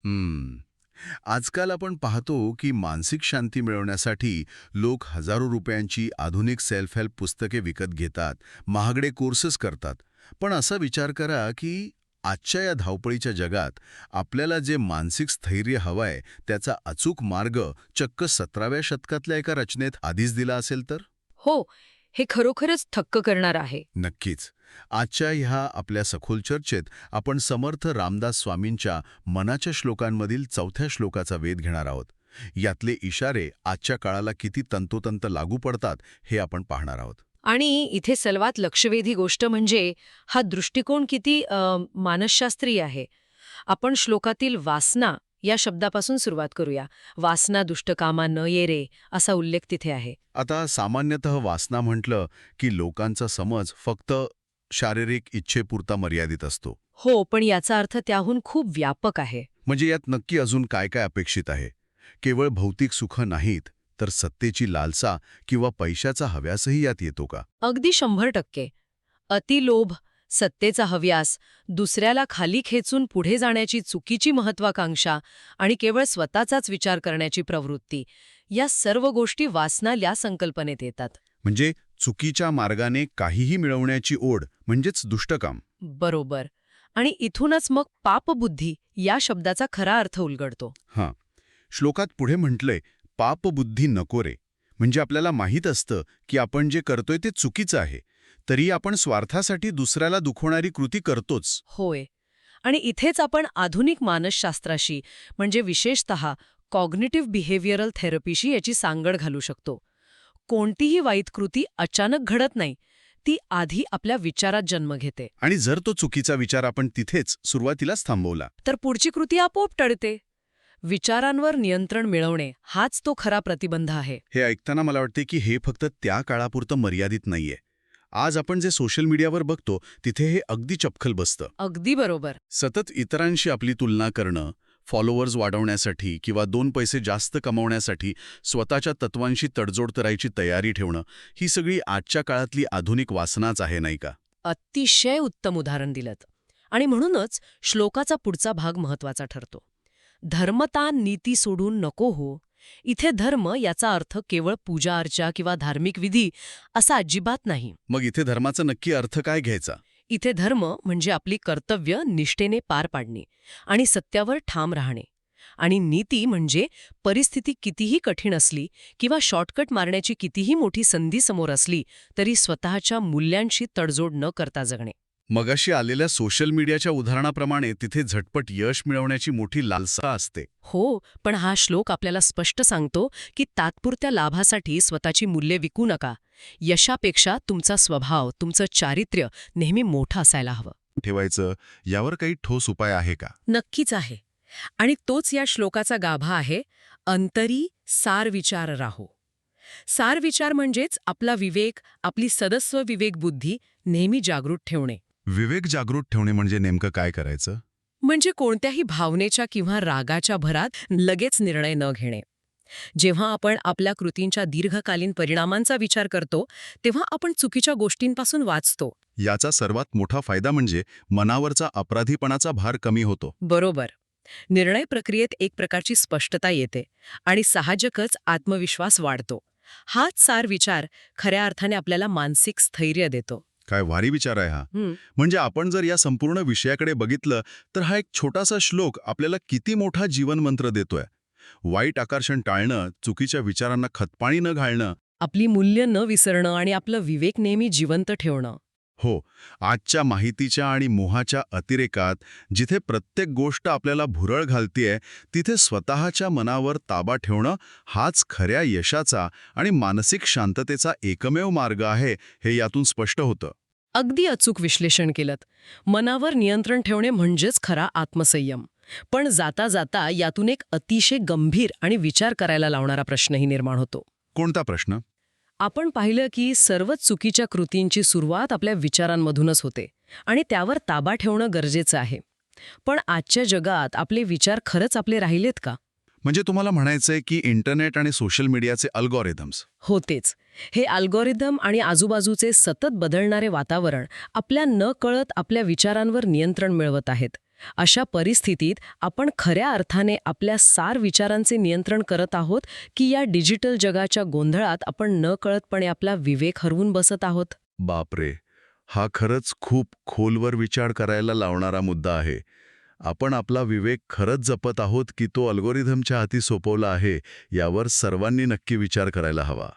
हम्म. आजकाल आपण पाहतो की मानसिक शांती मिळवण्यासाठी लोक हजारो रुपयांची आधुनिक सेल्फ हेल्प पुस्तके विकत घेतात, महागडे कोर्सेस करतात. पण असा विचार करा की आजच्या या धावपळीच्या जगात आपल्याला जे मानसिक स्थैर्य हवंय त्याचा अचूक मार्ग चक्क 17व्या शतकातल्या एका रचनेत आधीच दिला असेल तर? हो, हे खरोखरच थक्क करणार आहे. नक्कीच. आजच्या ह्या आपल्या सखोल चर्चेत आपण समर्थ रामदास स्वामींच्या मनाच्या श्लोकांमधील 4थ्या श्लोकाचा वेध घेणार आहोत. यातले इशारे आजच्या काळाला किती तंतोतंत लागू पडतात हे आपण पाहणार आहोत. आणि इथे सर्वात लक्षवेधी गोष्ट म्हणजे हा दृष्टिकोन किती मानसशास्त्रीय आहे. आपण श्लोकातील वासना या शब्दापासून सुरुवात करूया. वासना दुष्ट कामा न ये रे असा उल्लेख तिथे आहे. आता सामान्यतः वासना म्हटलं की लोकांचा समज फक्त शारीरिक इच्छेपुरता मर्यादित असतो. हो, पण याचा अर्थ त्याहून खूप व्यापक आहे. म्हणजे यात नक्की अजून काय काय अपेक्षित आहे? केवळ भौतिक सुख नाहीत, तर सत्तेची लालसा किंवा पैशाचा हव्यासही यात येतो का? अगदी 100%. अतिलोभ, सत्तेचा हव्यास, दुसऱ्याला खाली खेचून पुढे जाण्याची चुकीची महत्वाकांक्षा आणि केवळ स्वतःचाच विचार करण्याची प्रवृत्ती, या सर्व गोष्टी वासना या संकल्पनेत येतात. म्हणजे चुकीच्या मार्गाने काहीही मिळवण्याची ओढ म्हणजेच दुष्टकाम. बरोबर. आणि इथूनच मग पापबुद्धी या शब्दाचा खरा अर्थ उलगडतो. हां. श्लोकात पुढे म्हटलंय, पापबुद्धी नको रे. म्हणजे आपल्याला माहीत असतं की आपण जे करतोय ते चुकीचं आहे. तरी आपण स्वार्थासाठी दुसऱ्याला दुखवणारी कृती करतोच. होय. आणि इथेच आपण आधुनिक मानसशास्त्राशी म्हणजे विशेषतः कॉग्निटिव्ह बिहेव्हियरल थेरपीशी याची सांगड घालू शकतो. कोणतीही वाईट कृती अचानक घडत नाही, ती आधी आपल्या विचारात जन्म घेते. आणि जर तो चुकीचा विचार आपण तिथेच सुरुवातीलाच थांबवला, तर पुढची कृती आपोआप टळते. विचारांवर नियंत्रण मिळवणे हाच तो खरा प्रतिबंध आहे. हे ऐकताना मला वाटते की हे फक्त त्या काळापुरतं मर्यादित नाहीये. आज आपण जे सोशल मीडियावर बघतो तिथे हे अगदी चपखल बसतं. अगदी बरोबर. सतत इतरांशी आपली तुलना करणं, फॉलोअर्स वाढवण्यासाठी किंवा 2 पैसे जास्त कमावण्यासाठी स्वतःच्या तत्वांशी तडजोड करायची तयारी ठेवणं, ही सगळी आजच्या काळातली आधुनिक वासनाच आहे, नाही का? अतिशय उत्तम उदाहरण दिलंत. आणि म्हणूनच श्लोकाचा पुढचा भाग महत्वाचा ठरतो. धर्मतान नीती सोडून नको हो. इथे धर्म याचा अर्थ केवळ पूजा अर्चा किंवा धार्मिक विधी असा अजिबात नाही. मग इथे धर्माचा नक्की अर्थ काय घ्यायचा? इथे धर्म म्हणजे आपली कर्तव्य निष्ठेने पार पाडणे आणि सत्यावर ठाम राहणे. आणि नीती म्हणजे परिस्थिती कितीही कठीण असली किंवा शॉर्टकट मारण्याची कितीही मोठी संधी समोर असली तरी स्वतःच्या मूल्यांशी तडजोड न करता जगणे. मगाशी आलेल्या सोशल मीडियाच्या उदाहरणाप्रमाणे तिथे झटपट यश मिळवण्याची मोठी लालसा असते. हो, पण हा श्लोक आपल्याला स्पष्ट सांगतो की तात्पुरत्या लाभासाठी स्वतःची मूल्ये विकू नका. यशापेक्षा तुमचा स्वभाव, तुमचं चारित्र्य नेहमी मोठं असायला हवं. ठेवायचं यावर काही ठोस उपाय आहे का? नक्कीच आहे. आणि तोच या श्लोकाचा गाभा आहे. अंतरी सार विचार राहो. सार विचार म्हणजेच आपला विवेक, आपली सदस्व विवेक बुद्धी नेहमी जागृत ठेवणे. विवेक जागृत ठेवणे म्हणजे नेमकं काय करायचं? म्हणजे कोणत्याही भावनेच्या किंवा रागाच्या भरात लगेच निर्णय न घेणे. जेव्हा आपण आपल्या कृतींच्या दीर्घकालीन परिणामांचा विचार करतो तेव्हा आपण चुकीच्या गोष्टींपासून वाचतो. याचा सर्वात मोठा फायदा म्हणजे मनावरचा अपराधीपणाचा भार कमी होतो. बरोबर. निर्णय प्रक्रियेत एक प्रकारची स्पष्टता येते आणि साहजिकच आत्मविश्वास वाढतो. हाच सार विचार खऱ्या अर्थाने आपल्याला मानसिक स्थैर्य देतो. काय भारी विचार आहे हा. म्हणजे आपण जर या संपूर्ण विषयाकडे बघितलं तर हा एक छोटासा श्लोक आपल्याला किती मोठा जीवनमंत्र देतोय. वाईट आकर्षण टाळणं, चुकीच्या विचारांना खतपाणी न घालणं, आपली मूल्य न विसरणं आणि आपलं विवेक नेहमी जिवंत ठेवणं. हो, आजच्या माहितीच्या आणि मोहाच्या अतिरेकात जिथे प्रत्येक गोष्ट आपल्याला भुरळ घालतेय, तिथे स्वतःच्या मनावर ताबा ठेवणं हाच खऱ्या यशाचा आणि मानसिक शांततेचा एकमेव मार्ग आहे, हे यातून स्पष्ट होतं. अगदी अचूक विश्लेषण केलंत. मनावर नियंत्रण ठेवणे म्हणजेच खरा आत्मसंयम. पण जाता जाता यातून एक अतिशय गंभीर आणि विचार करायला लावणारा प्रश्नही निर्माण होतो. कोणता प्रश्न? आपण पाहिलं की सर्वच चुकीच्या कृतींची सुरुवात आपल्या विचारांमधूनच होते आणि त्यावर ताबा ठेवणं गरजेचं आहे. पण आजच्या जगात आपले विचार खरंच आपले राहिलेत का? म्हणजे तुम्हाला म्हणायचंय की इंटरनेट आणि सोशल मीडियाचे अल्गोरिथम्स होतेच. हे अल्गोरिदम आणि आजूबाजूचे सतत बदलणारे वातावरण आपल्या न कळत आपल्या विचारांवर नियंत्रण मिळवत आहेत. अशा परिस्थितीत आपण खऱ्या अर्थाने आपल्या सार विचारांचे नियंत्रण करत आहोत की या डिजिटल जगाच्या गोंधळात आपण नकळतपणे आपला विवेक हरवून बसत आहोत? बापरे, हा खरंच खूप खोलवर विचार करायला लावणारा मुद्दा आहे. आपण आपला विवेक खरंच जपत आहोत की तो अल्गोरिथमच्या हाती सोपवला आहे, यावर सर्वांनी नक्की विचार करायला हवा.